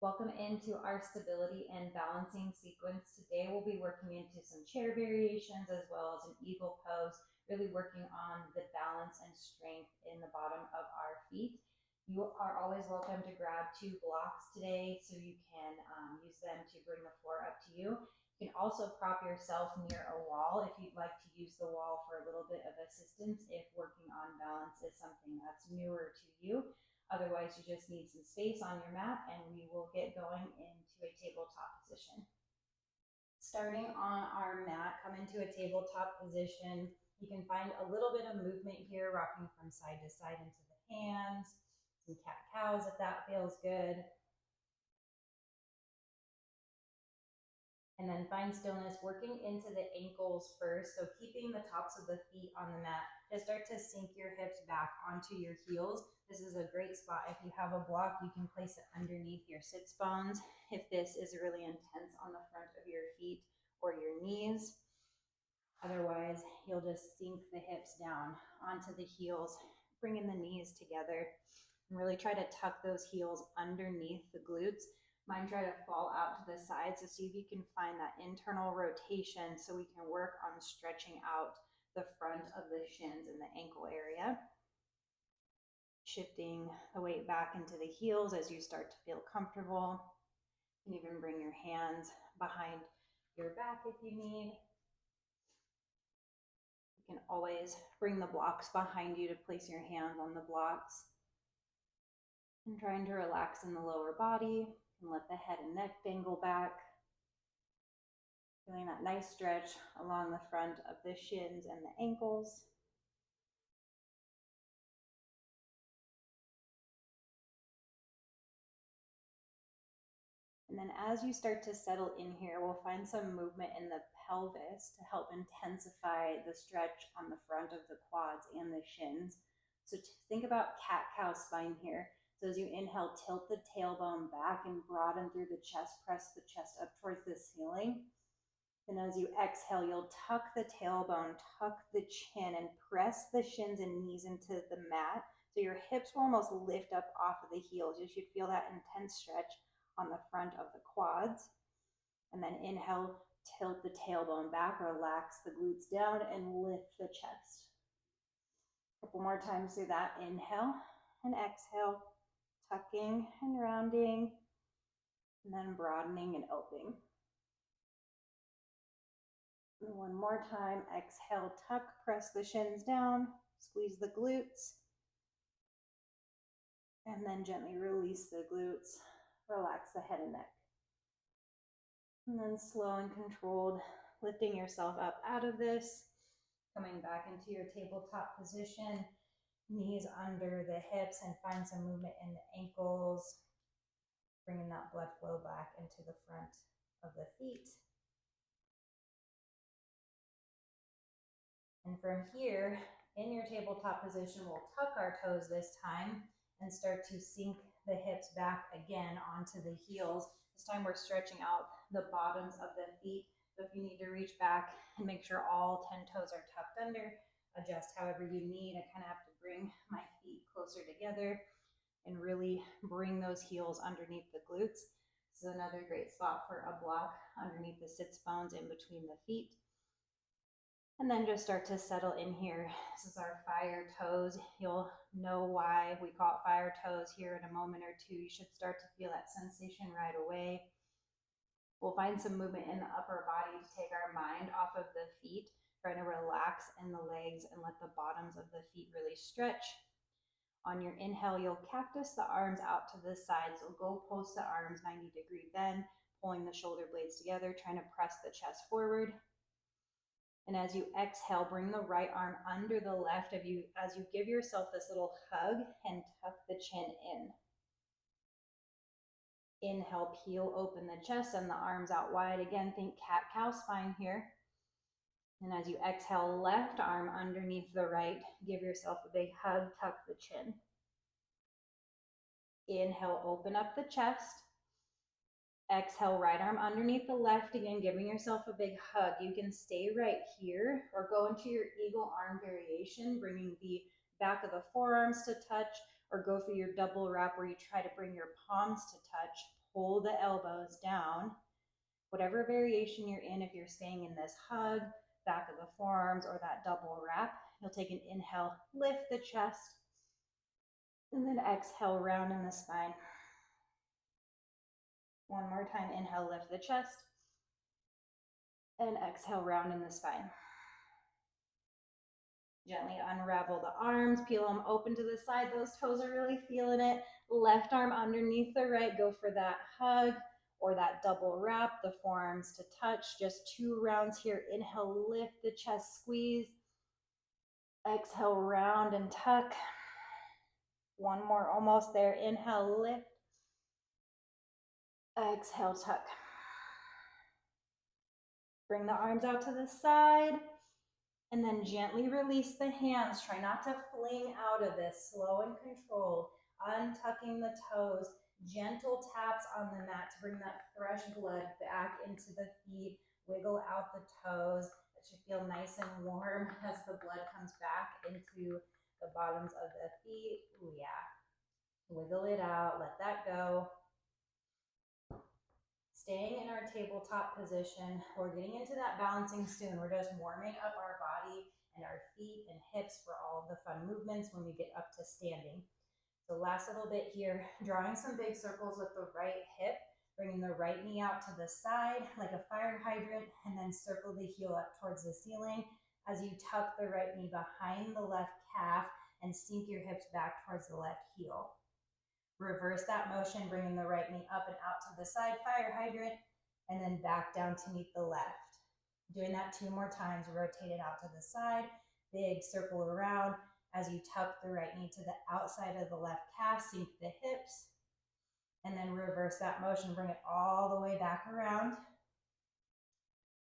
Welcome into our stability and balancing sequence. Today we'll be working into some chair variations as well as an eagle pose, really working on the balance and strength in the bottom of our feet. You are always welcome to grab 2 blocks today so you can use them to bring the floor up to you. You can also prop yourself near a wall if you'd like to use the wall for a little bit of assistance if working on balance is something that's newer to you. Otherwise, you just need some space on your mat and we will get going into a tabletop position. Starting on our mat, come into a tabletop position. You can find a little bit of movement here, rocking from side to side into the hands, some cat-cows if that feels good. And then find stillness, working into the ankles first. So keeping the tops of the feet on the mat. Just start to sink your hips back onto your heels. This is a great spot. If you have a block, you can place it underneath your sits bones. If this is really intense on the front of your feet or your knees. Otherwise, you'll just sink the hips down onto the heels, bringing the knees together, and really try to tuck those heels underneath the glutes. Mine try to fall out to the side, so see if you can find that internal rotation so we can work on stretching out the front of the shins and the ankle area. Shifting the weight back into the heels as you start to feel comfortable. You can even bring your hands behind your back if you need. You can always bring the blocks behind you to place your hands on the blocks. And trying to relax in the lower body and let the head and neck dangle back. Feeling that nice stretch along the front of the shins and the ankles. And then as you start to settle in here, we'll find some movement in the pelvis to help intensify the stretch on the front of the quads and the shins. So think about cat-cow spine here. So as you inhale, tilt the tailbone back and broaden through the chest, press the chest up towards the ceiling. And as you exhale, you'll tuck the tailbone, tuck the chin, and press the shins and knees into the mat. So your hips will almost lift up off of the heels. You should feel that intense stretch on the front of the quads. And then inhale, tilt the tailbone back, relax the glutes down, and lift the chest. A couple more times through that. Inhale and exhale, tucking and rounding, and then broadening and opening. And one more time. Exhale, tuck, press the shins down, squeeze the glutes, and then gently release the glutes. Relax the head and neck. And then slow and controlled, lifting yourself up out of this, coming back into your tabletop position, knees under the hips, and find some movement in the ankles, bringing that blood flow back into the front of the feet. And from here, in your tabletop position, we'll tuck our toes this time and start to sink the hips back again onto the heels. This time we're stretching out the bottoms of the feet. So if you need to reach back and make sure all 10 toes are tucked under, adjust however you need. I kind of have to bring my feet closer together and really bring those heels underneath the glutes. This is another great spot for a block underneath the sits bones in between the feet. And then just start to settle in here. This is our fire toes. You'll know why we call it fire toes here in a moment or two. You should start to feel that sensation right away. We'll find some movement in the upper body to take our mind off of the feet, trying to relax in the legs and let the bottoms of the feet really stretch. On your inhale, you'll cactus the arms out to the side. So go post the arms, 90-degree bend, pulling the shoulder blades together, trying to press the chest forward. And as you exhale, bring the right arm under the left of you as you give yourself this little hug and tuck the chin in. Inhale, peel open the chest and the arms out wide. Again, think cat-cow spine here. And as you exhale, left arm underneath the right, give yourself a big hug, tuck the chin. Inhale, open up the chest. Exhale, right arm underneath the left, again, giving yourself a big hug. You can stay right here or go into your eagle arm variation, bringing the back of the forearms to touch, or go for your double wrap where you try to bring your palms to touch, pull the elbows down. Whatever variation you're in, if you're staying in this hug, back of the forearms, or that double wrap, you'll take an inhale, lift the chest, and then exhale, round in the spine. One more time, inhale, lift the chest, and exhale, round in the spine. Gently unravel the arms, peel them open to the side. Those toes are really feeling it. Left arm underneath the right, go for that hug or that double wrap, the forearms to touch. Just 2 rounds here. Inhale, lift the chest, squeeze. Exhale, round and tuck. One more, almost there. Inhale, lift. Exhale, tuck. Bring the arms out to the side. And then gently release the hands. Try not to fling out of this. Slow and controlled. Untucking the toes. Gentle taps on the mat to bring that fresh blood back into the feet. Wiggle out the toes. It should feel nice and warm as the blood comes back into the bottoms of the feet. Ooh, yeah. Wiggle it out. Let that go. Staying in our tabletop position, we're getting into that balancing soon. We're just warming up our body and our feet and hips for all of the fun movements when we get up to standing. So last little bit here, drawing some big circles with the right hip, bringing the right knee out to the side like a fire hydrant, and then circle the heel up towards the ceiling as you tuck the right knee behind the left calf and sink your hips back towards the left heel. Reverse that motion, bringing the right knee up and out to the side, fire hydrant, and then back down to meet the left. Doing that 2 more times, rotate it out to the side, big circle around as you tuck the right knee to the outside of the left calf, sink the hips, and then reverse that motion, bring it all the way back around.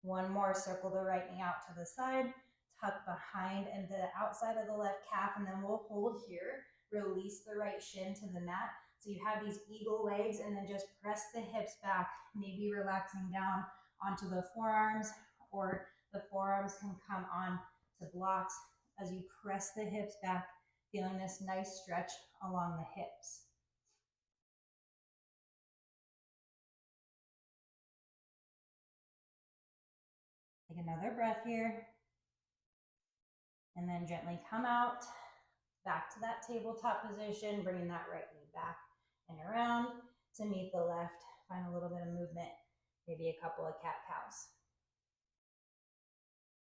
One more, circle the right knee out to the side, tuck behind and the outside of the left calf, and then we'll hold here. Release the right shin to the mat. So you have these eagle legs, and then just press the hips back, maybe relaxing down onto the forearms, or the forearms can come on to blocks as you press the hips back, feeling this nice stretch along the hips. Take another breath here, and then gently come out. Back to that tabletop position, bringing that right knee back and around to meet the left. Find a little bit of movement, maybe a couple of cat-cows.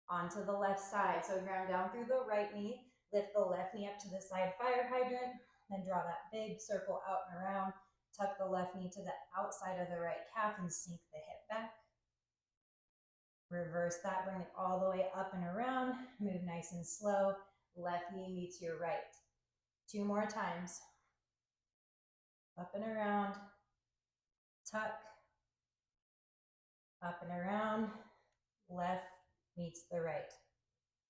Onto the left side, so ground down through the right knee, lift the left knee up to the side, fire hydrant, then draw that big circle out and around, tuck the left knee to the outside of the right calf and sink the hip back. Reverse that, bring it all the way up and around, move nice and slow. Left knee meets your right. 2 more times. Up and around, tuck, up and around, left meets the right.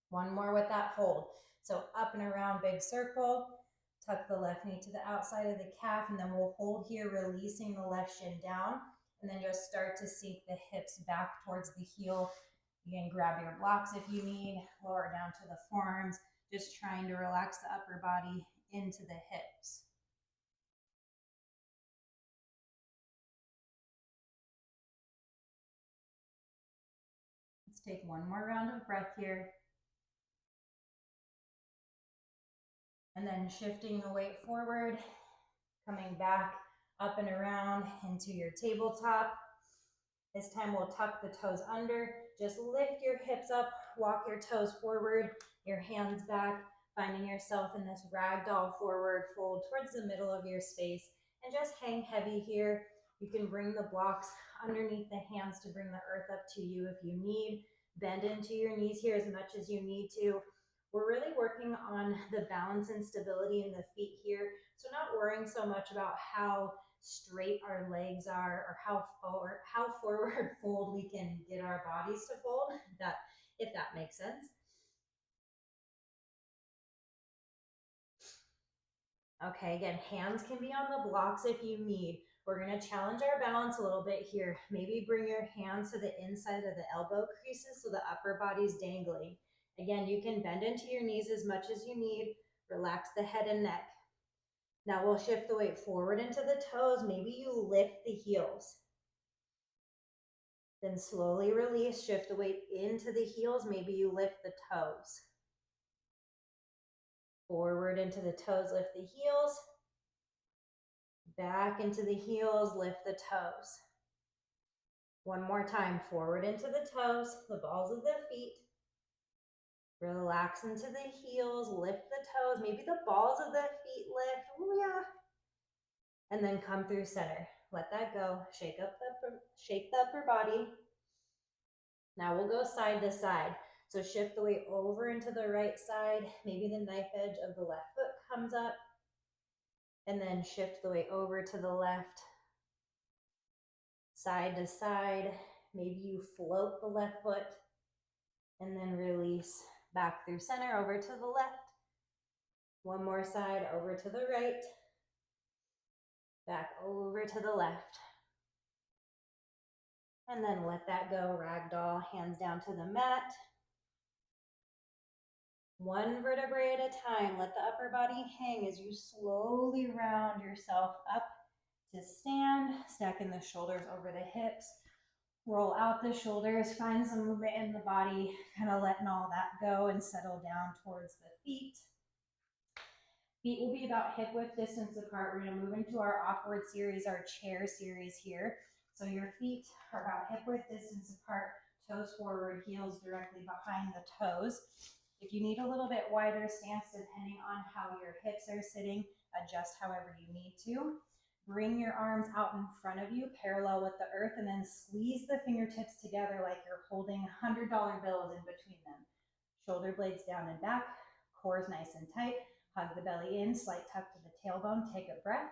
One more with that hold. So up and around, big circle, tuck the left knee to the outside of the calf, and then we'll hold here, releasing the left shin down, and then just start to sink the hips back towards the heel. You can grab your blocks if you need, lower down to the forearms, just trying to relax the upper body into the hips. Let's take one more round of breath here. And then shifting the weight forward, coming back up and around into your tabletop. This time we'll tuck the toes under. Just lift your hips up, walk your toes forward, your hands back, finding yourself in this ragdoll forward fold towards the middle of your space, and just hang heavy here. You can bring the blocks underneath the hands to bring the earth up to you if you need. Bend into your knees here as much as you need to. We're really working on the balance and stability in the feet here. So not worrying so much about how straight our legs are or how forward fold we can get our bodies to fold, if that makes sense. Okay, again, hands can be on the blocks if you need. We're going to challenge our balance a little bit here. Maybe bring your hands to the inside of the elbow creases so the upper body's dangling. Again, you can bend into your knees as much as you need. Relax the head and neck. Now we'll shift the weight forward into the toes. Maybe you lift the heels. Then slowly release, shift the weight into the heels. Maybe you lift the toes. Forward into the toes, lift the heels. Back into the heels, lift the toes. One more time, forward into the toes, the balls of the feet. Relax into the heels, lift the toes, maybe the balls of the feet lift, ooh yeah. And then come through center. Let that go, shake the upper body. Now we'll go side to side. So shift the weight over into the right side, maybe the knife edge of the left foot comes up, and then shift the weight over to the left, side to side. Maybe you float the left foot, and then release back through center over to the left. One more side, over to the right, back over to the left. And then let that go, ragdoll, hands down to the mat. One vertebrae at a time, let the upper body hang as you slowly round yourself up to stand, stacking the shoulders over the hips. Roll out the shoulders, find some movement in the body, kind of letting all that go and settle down towards the feet. Feet will be about hip width distance apart. We're going to move into our awkward series, our chair series here. So your feet are about hip width distance apart, toes forward, heels directly behind the toes. If you need a little bit wider stance, depending on how your hips are sitting, adjust however you need to. Bring your arms out in front of you, parallel with the earth, and then squeeze the fingertips together like you're holding $100 bills in between them. Shoulder blades down and back, core is nice and tight. Hug the belly in, slight tuck to the tailbone, take a breath.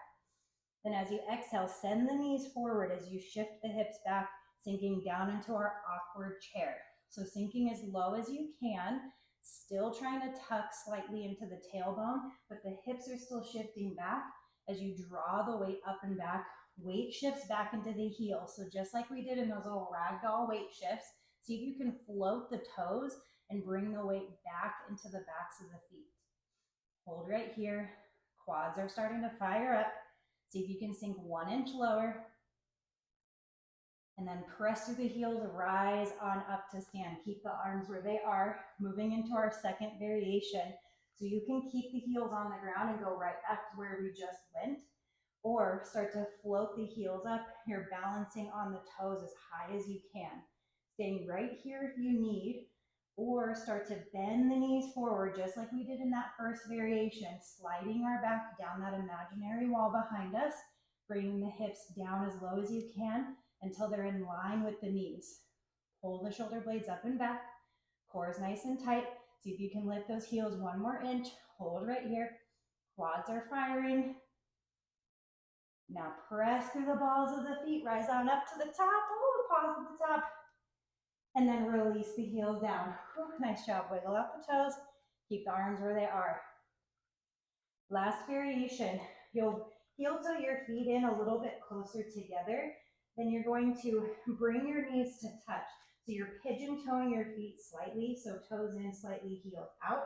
Then as you exhale, send the knees forward as you shift the hips back, sinking down into our awkward chair. So sinking as low as you can, still trying to tuck slightly into the tailbone, but the hips are still shifting back. As you draw the weight up and back, weight shifts back into the heels. So just like we did in those little ragdoll weight shifts, see if you can float the toes and bring the weight back into the backs of the feet. Hold right here. Quads are starting to fire up. See if you can sink 1 inch lower. And then press through the heels, rise on up to stand. Keep the arms where they are. Moving into our second variation. So you can keep the heels on the ground and go right back to where we just went. Or start to float the heels up. You're balancing on the toes as high as you can. Staying right here if you need. Or start to bend the knees forward, just like we did in that first variation, sliding our back down that imaginary wall behind us, bringing the hips down as low as you can until they're in line with the knees. Pull the shoulder blades up and back, core is nice and tight. See if you can lift those heels 1 more inch, hold right here, quads are firing. Now press through the balls of the feet, rise on up to the top, pause at the top. And then release the heels down. Whew, nice job. Wiggle out the toes. Keep the arms where they are. Last variation. You'll heel toe your feet in a little bit closer together. Then you're going to bring your knees to touch. So you're pigeon toeing your feet slightly. So toes in, slightly heels out.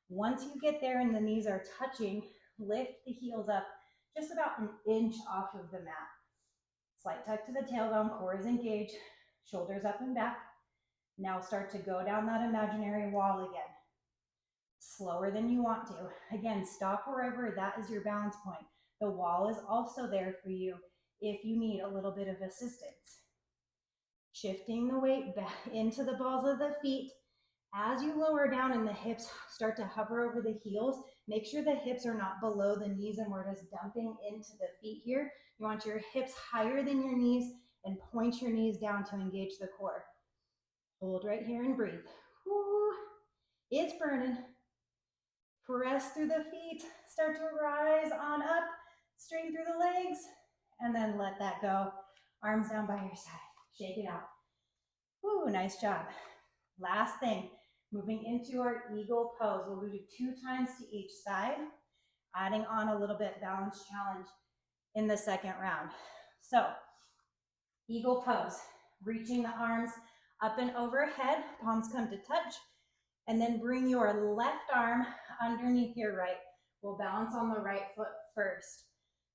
Once you get there and the knees are touching, lift the heels up just about 1 inch off of the mat. Slight tuck to the tailbone, core is engaged, shoulders up and back. Now start to go down that imaginary wall again. Slower than you want to. Again, stop wherever that is your balance point. The wall is also there for you if you need a little bit of assistance. Shifting the weight back into the balls of the feet. As you lower down and the hips start to hover over the heels, make sure the hips are not below the knees and we're just dumping into the feet here. You want your hips higher than your knees and point your knees down to engage the core. Hold right here and breathe. Woo. It's burning. Press through the feet. Start to rise on up. Straighten through the legs. And then let that go. Arms down by your side. Shake it out. Woo, nice job. Last thing, moving into our eagle pose. We'll do 2 times to each side, adding on a little bit balance challenge in the second round. So, eagle pose, reaching the arms up and overhead, palms come to touch, and then bring your left arm underneath your right. We'll balance on the right foot first.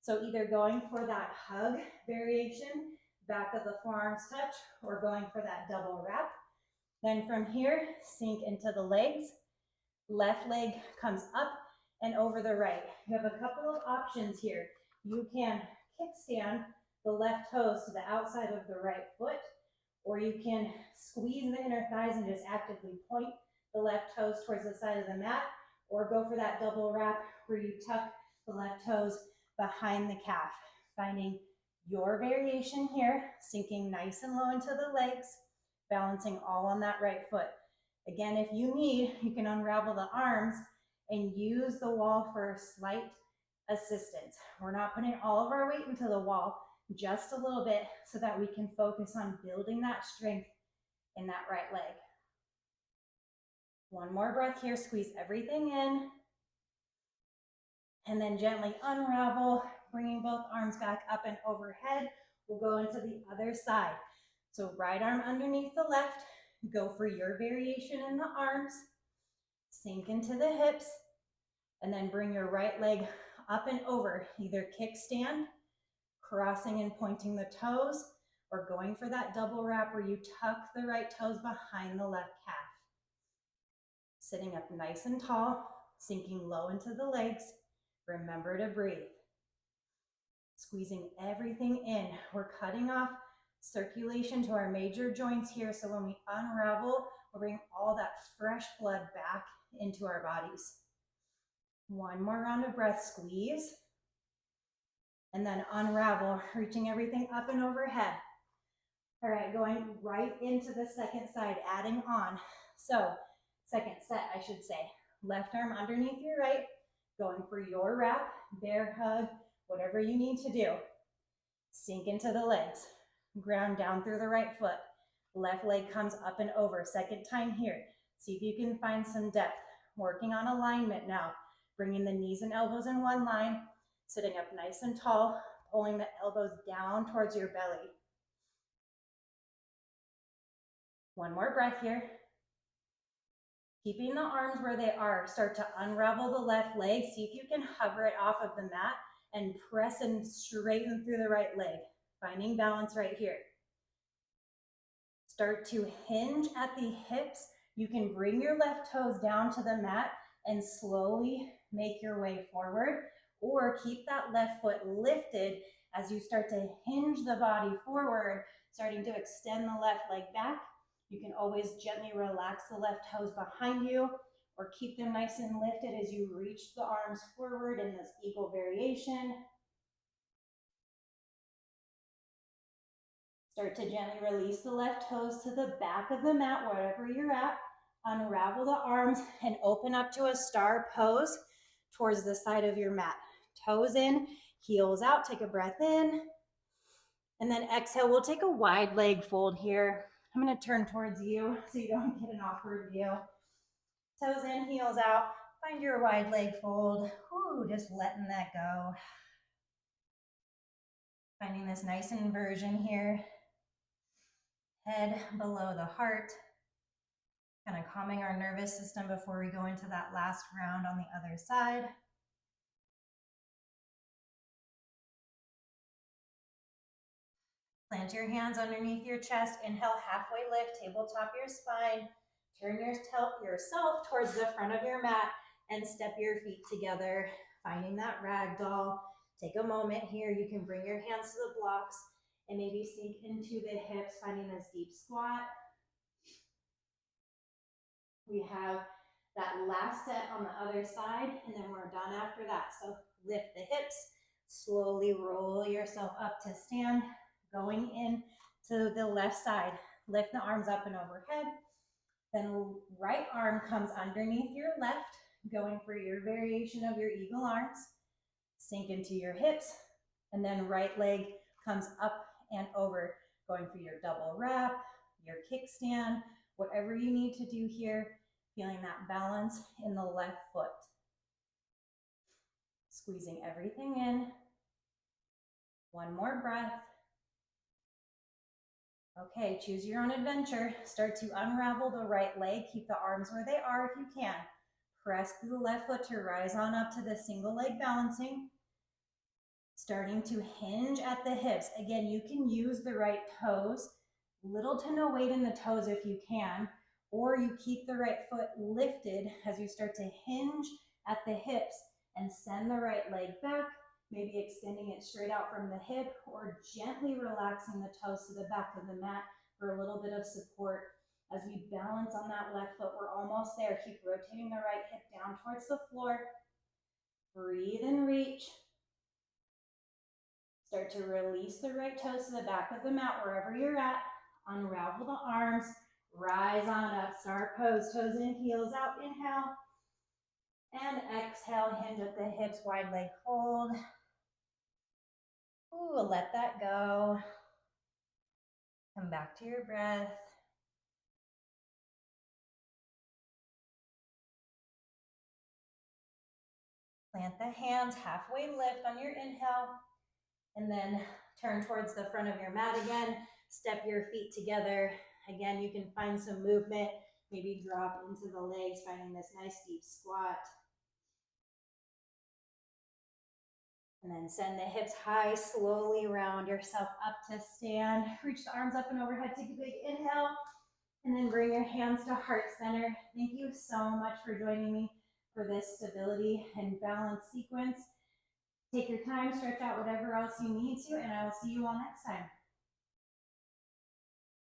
So either going for that hug variation, back of the forearms touch, or going for that double wrap. Then from here, sink into the legs. Left leg comes up and over the right. You have a couple of options here. You can kickstand the left toes to the outside of the right foot, or you can squeeze the inner thighs and just actively point the left toes towards the side of the mat, or go for that double wrap where you tuck the left toes behind the calf, finding your variation here, sinking nice and low into the legs, balancing all on that right foot. Again, if you need, you can unravel the arms and use the wall for slight assistance. We're not putting all of our weight into the wall, just a little bit, so that we can focus on building that strength in that right leg. One more breath here, squeeze everything in, and then gently unravel, bringing both arms back up and overhead. We'll go into the other side. So right arm underneath the left, go for your variation in the arms, sink into the hips, and then bring your right leg up and over, either kickstand, crossing and pointing the toes, or going for that double wrap where you tuck the right toes behind the left calf. Sitting up nice and tall, sinking low into the legs. Remember to breathe. Squeezing everything in. We're cutting off circulation to our major joints here, so when we unravel, we'll bring all that fresh blood back into our bodies. One more round of breath, squeeze, and then unravel, reaching everything up and overhead. All right, going right into the second side, adding on. So, second set, I should say. Left arm underneath your right, going for your wrap, bear hug, whatever you need to do. Sink into the legs. Ground down through the right foot. Left leg comes up and over. Second time here. See if you can find some depth. Working on alignment now. Bringing the knees and elbows in one line. Sitting up nice and tall. Pulling the elbows down towards your belly. One more breath here. Keeping the arms where they are. Start to unravel the left leg. See if you can hover it off of the mat and press and straighten through the right leg. Finding balance right here. Start to hinge at the hips. You can bring your left toes down to the mat and slowly make your way forward, or keep that left foot lifted as you start to hinge the body forward, starting to extend the left leg back. You can always gently relax the left toes behind you, or keep them nice and lifted as you reach the arms forward in this eagle variation. Start to gently release the left toes to the back of the mat, wherever you're at. Unravel the arms and open up to a star pose towards the side of your mat. Toes in, heels out, take a breath in. And then exhale, we'll take a wide leg fold here. I'm gonna turn towards you so you don't get an awkward view. Toes in, heels out. Find your wide leg fold. Ooh, just letting that go. Finding this nice inversion here. Head below the heart. Kind of calming our nervous system before we go into that last round on the other side. Plant your hands underneath your chest. Inhale, halfway lift, tabletop your spine. Turn yourself towards the front of your mat and step your feet together, finding that ragdoll. Take a moment here. You can bring your hands to the blocks and maybe sink into the hips, finding this deep squat. We have that last set on the other side, and then we're done after that. So lift the hips, slowly roll yourself up to stand, going in to the left side. Lift the arms up and overhead. Then right arm comes underneath your left, going for your variation of your eagle arms. Sink into your hips, and then right leg comes up and over, going for your double wrap, your kickstand, whatever you need to do here, feeling that balance in the left foot. Squeezing everything in. One more breath. Okay, choose your own adventure. Start to unravel the right leg. Keep the arms where they are if you can. Press through the left foot to rise on up to the single leg balancing. Starting to hinge at the hips. Again, you can use the right toes, little to no weight in the toes if you can, or you keep the right foot lifted as you start to hinge at the hips and send the right leg back, maybe extending it straight out from the hip or gently relaxing the toes to the back of the mat for a little bit of support. As we balance on that left foot, we're almost there. Keep rotating the right hip down towards the floor. Breathe and reach. Start to release the right toes to the back of the mat wherever you're at. Unravel the arms. Rise on up. Star pose. Toes in, heels out. Inhale. And exhale. Hinge at the hips. Wide leg hold. Ooh, let that go. Come back to your breath. Plant the hands. Halfway lift on your inhale. And then turn towards the front of your mat again. Step your feet together. Again, you can find some movement. Maybe drop into the legs, finding this nice deep squat. And then send the hips high, slowly round yourself up to stand. Reach the arms up and overhead, take a big inhale. And then bring your hands to heart center. Thank you so much for joining me for this stability and balance sequence. Take your time, stretch out whatever else you need to, and I will see you all next time.